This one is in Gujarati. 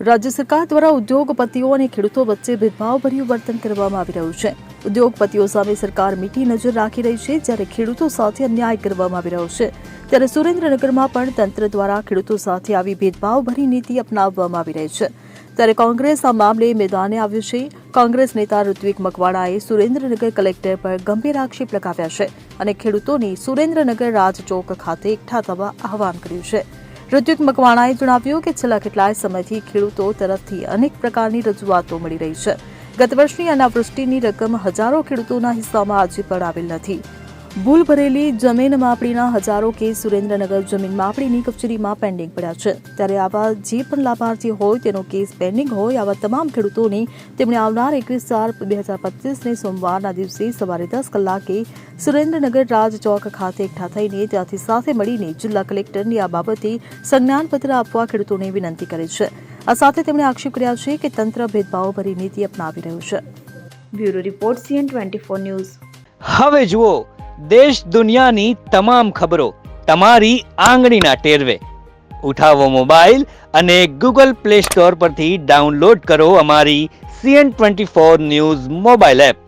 રાજ્ય સરકાર દ્વારા ઉદ્યોગપતિઓ અને ખેડૂતો વચ્ચે ભેદભાવભર્યું વર્તન કરવામાં આવી રહ્યું છે। ઉદ્યોગપતિઓ સામે સરકાર મીઠી નજર રાખી રહી છે, જ્યારે ખેડૂતો સાથે અન્યાય કરવામાં આવી રહ્યો છે। ત્યારે સુરેન્દ્રનગરમાં પણ તંત્ર દ્વારા ખેડૂતો સાથે આવી ભેદભાવભરી નીતિ અપનાવવામાં આવી રહી છે। ત્યારે કોંગ્રેસ આ મામલે મેદાને આવ્યું છે। કોંગ્રેસ નેતા ઋત્વિક મકવાણાએ સુરેન્દ્રનગર કલેક્ટર પર ગંભીર આક્ષેપ લગાવ્યા છે અને ખેડૂતોની સુરેન્દ્રનગર રાજચોક ખાતે એકઠા થવા આહવાન કર્યું છે। ઋત્વિક મકવાણાએ જણાવ્યું કે છેલ્લા કેટલાય સમયથી ખેડૂતો તરફથી અનેક પ્રકારની રજૂઆતો મળી રહી છે। ગત વર્ષની અનાવૃષ્ટિની રકમ હજારો ખેડૂતોના હિસ્સામાં આજે પણ આવેલ નથી। ભૂલ ભરેલી જમીન માપણીના હજારો કેસ સુરેન્દ્રનગર જમીન માપણીની કચેરીમાં પેન્ડિંગ પડ્યા છે। ત્યારે આવા જે પણ લાભાર્થી હોય તેનો કેસ પેન્ડિંગ હોય આવા તમામ ખેડૂતોની તેમણે આવનાર 21/4/2025ને સોમવારના દિવસે સવારે 10 કલાકે સુરેન્દ્રનગર રાજચોક ખાતે એકઠા થઈને ત્યાંથી સાથે મળીને જિલ્લા કલેક્ટરને આ બાબતે સંજ્ઞાનપત્ર આપવા ખેડૂતોને વિનંતી કરી છે। આ સાથે તેમણે આક્ષેપ કર્યા છે કે તંત્ર ભેદભાવભરી નીતિ અપનાવી રહ્યું છે। Bureau report CN24 news. હવે જુઓ દેશ દુનિયાની તમામ ખબરો તમારી આંગળીના ટેરવે। ઉઠાવો મોબાઈલ અને ગૂગલ પ્લે સ્ટોર પરથી ડાઉનલોડ કરો અમારી CN24 ન્યૂઝ મોબાઈલ એપ।